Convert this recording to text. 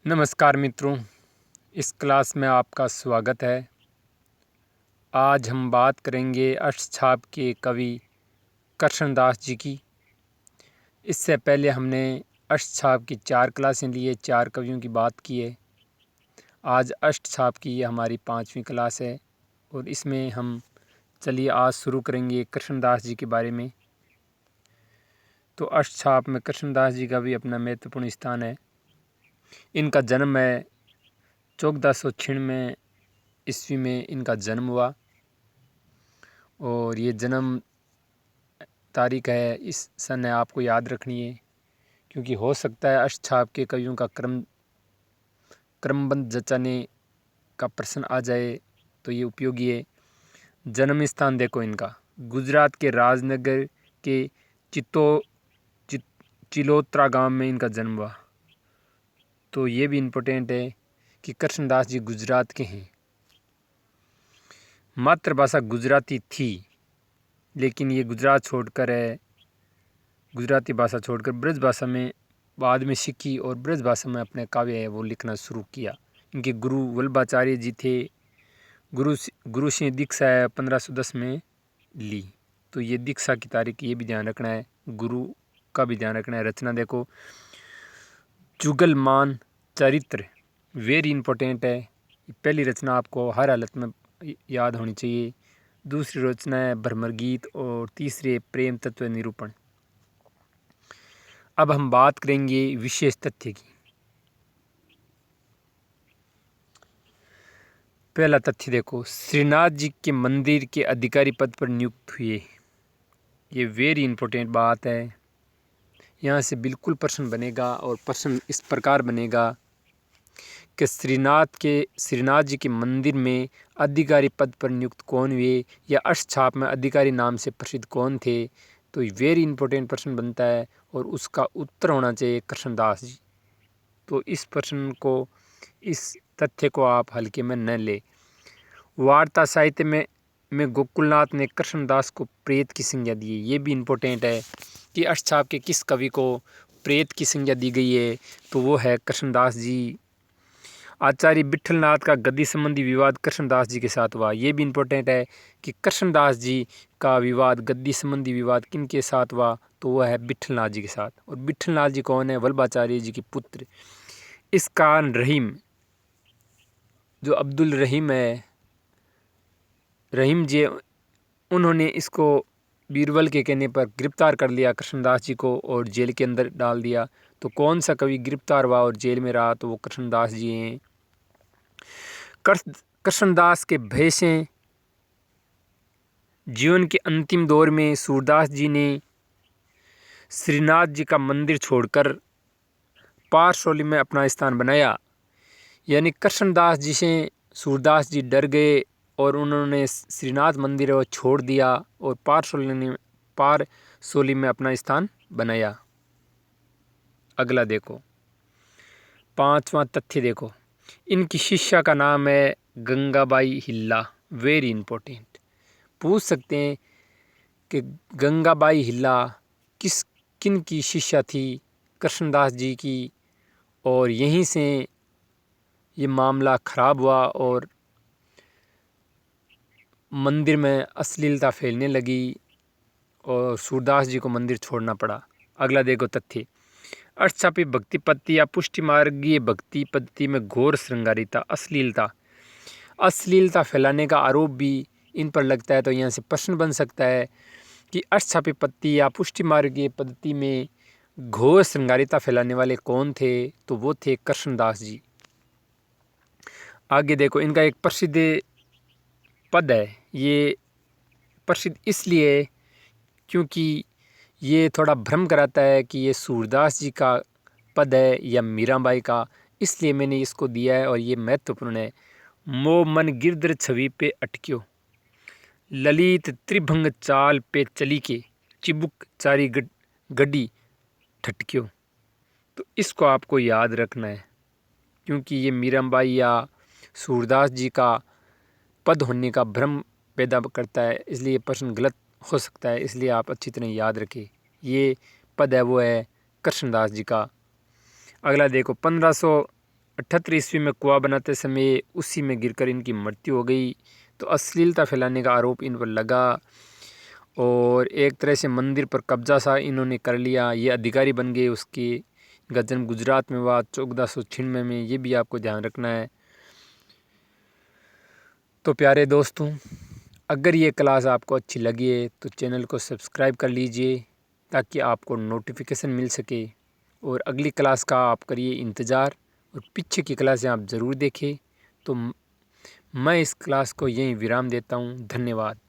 नमस्कार मित्रों, इस क्लास में आपका स्वागत है। आज हम बात करेंगे अष्टछाप के कवि कृष्णदास जी की। इससे पहले हमने अष्टछाप की 4 क्लासें ली है, 4 कवियों की बात की है। आज अष्टछाप की ये हमारी 5वीं क्लास है और इसमें हम चलिए आज शुरू करेंगे कृष्णदास जी के बारे में। तो अष्टछाप में कृष्णदास जी का भी अपना महत्वपूर्ण स्थान है। इनका जन्म है 1496 ईस्वी में इनका जन्म हुआ और ये जन्म तारीख है इस सन है आपको याद रखनी है, क्योंकि हो सकता है अष्टछाप के कवियों का क्रमबद्ध जचाने का प्रश्न आ जाए, तो ये उपयोगी है। जन्म स्थान देखो इनका, गुजरात के राजनगर के चिलोत्रा गांव में इनका जन्म हुआ। तो ये भी इम्पोर्टेंट है कि कृष्णदास जी गुजरात के हैं। मातृभाषा गुजराती थी, लेकिन ये गुजराती भाषा छोड़कर ब्रज भाषा में बाद में सीखी और ब्रज भाषा में अपने काव्य है वो लिखना शुरू किया। इनके गुरु वल्लभाचार्य जी थे। गुरु से दीक्षा 1510 में ली। तो ये दीक्षा की तारीख ये भी ध्यान रखना है, गुरु का भी ध्यान रखना है। रचना देखो, जुगलमान चरित्र, वेरी इंपॉर्टेंट है। पहली रचना आपको हर हालत में याद होनी चाहिए। दूसरी रचना है भ्रमर गीत और तीसरी प्रेम तत्व निरूपण। अब हम बात करेंगे विशेष तथ्य की। पहला तथ्य देखो, श्रीनाथ जी के मंदिर के अधिकारी पद पर नियुक्त हुए। ये वेरी इंपॉर्टेंट बात है, यहाँ से बिल्कुल प्रश्न बनेगा और प्रश्न इस प्रकार बनेगा कि श्रीनाथ जी के मंदिर में अधिकारी पद पर नियुक्त कौन हुए, या अष्टछाप में अधिकारी नाम से प्रसिद्ध कौन थे। तो ये वेरी इंपॉर्टेंट प्रश्न बनता है और उसका उत्तर होना चाहिए कृष्णदास जी। तो इस प्रश्न को, इस तथ्य को आप हल्के में न ले। वार्ता साहित्य में गोकुलनाथ ने कृष्णदास को प्रेत की संज्ञा दी है। ये भी इम्पोर्टेंट है कि अष्टछाप के किस कवि को प्रेत की संज्ञा दी गई है, तो वो है कृष्णदास जी। आचार्य विठलनाथ का गद्दी संबंधी विवाद कृष्णदास जी के साथ हुआ। ये भी इम्पोर्टेंट है कि कृष्णदास जी का विवाद, गद्दी संबंधी विवाद किन के साथ हुआ, तो वह है विठलनाथ जी के साथ। और विठलनाथ जी कौन है? वल्लभाचार्य जी के पुत्र। इसका रहीम, जो अब्दुल रहीम है, रहीम जी, उन्होंने इसको बीरबल के कहने पर गिरफ्तार कर लिया कृष्णदास जी को और जेल के अंदर डाल दिया। तो कौन सा कवि गिरफ्तार हुआ और जेल में रहा? तो वो कृष्णदास जी हैं। कृष्णदास के भय से जीवन के अंतिम दौर में सूरदास जी ने श्रीनाथ जी का मंदिर छोड़कर पारसौली में अपना स्थान बनाया। यानी कृष्णदास जी से सूरदास जी डर गए और उन्होंने श्रीनाथ मंदिर को छोड़ दिया और पारसौली में अपना स्थान बनाया। अगला देखो, 5वां तथ्य देखो, इनकी शिष्या का नाम है गंगाबाई हिल्ला। वेरी इंपॉर्टेंट, पूछ सकते हैं कि गंगाबाई हिल्ला किन की शिष्या थी? कृष्णदास जी की। और यहीं से ये मामला खराब हुआ और मंदिर में अश्लीलता फैलने लगी और सूरदास जी को मंदिर छोड़ना पड़ा। अगला देखो तथ्य, अष्टछापी भक्ति पद्धति या पुष्टि मार्गीय भक्ति पद्धति में घोर श्रृंगारिता, अश्लीलता फैलाने का आरोप भी इन पर लगता है। तो यहाँ से प्रश्न बन सकता है कि अष्टछापी पद्धति या पुष्टि मार्गीय पद्धति में घोर श्रृंगारिता फैलाने वाले कौन थे? तो वो थे कृष्णदास जी। आगे देखो, इनका एक प्रसिद्ध पद है। ये प्रसिद्ध इसलिए क्योंकि ये थोड़ा भ्रम कराता है कि ये सूरदास जी का पद है या मीराबाई का, इसलिए मैंने इसको दिया है और ये महत्वपूर्ण है। मो मन गिरधर छवि पे अटक्यो, ललित त्रिभंग चाल पे चली के, चिबुक चारी गड्डी ठटक्यो। तो इसको आपको याद रखना है, क्योंकि ये मीराबाई या सूरदास जी का पद होने का भ्रम पैदा करता है, इसलिए प्रश्न गलत हो सकता है। इसलिए आप अच्छी तरह याद रखें, ये पद है वो है कृष्णदास जी का। अगला देखो, 78 ईस्वी में कुआं बनाते समय उसी में गिरकर इनकी मृत्यु हो गई। तो अश्लीलता फैलाने का आरोप इन पर लगा और एक तरह से मंदिर पर कब्जा सा इन्होंने कर लिया। ये अधिकारी बन गए उसके। इनका जन्म गुजरात में हुआ 1496 में, ये भी आपको ध्यान रखना है। तो प्यारे दोस्तों, अगर ये क्लास आपको अच्छी लगी है तो चैनल को सब्सक्राइब कर लीजिए ताकि आपको नोटिफिकेशन मिल सके, और अगली क्लास का आप करिए इंतज़ार, और पीछे की क्लासें आप ज़रूर देखें। तो मैं इस क्लास को यहीं विराम देता हूँ। धन्यवाद।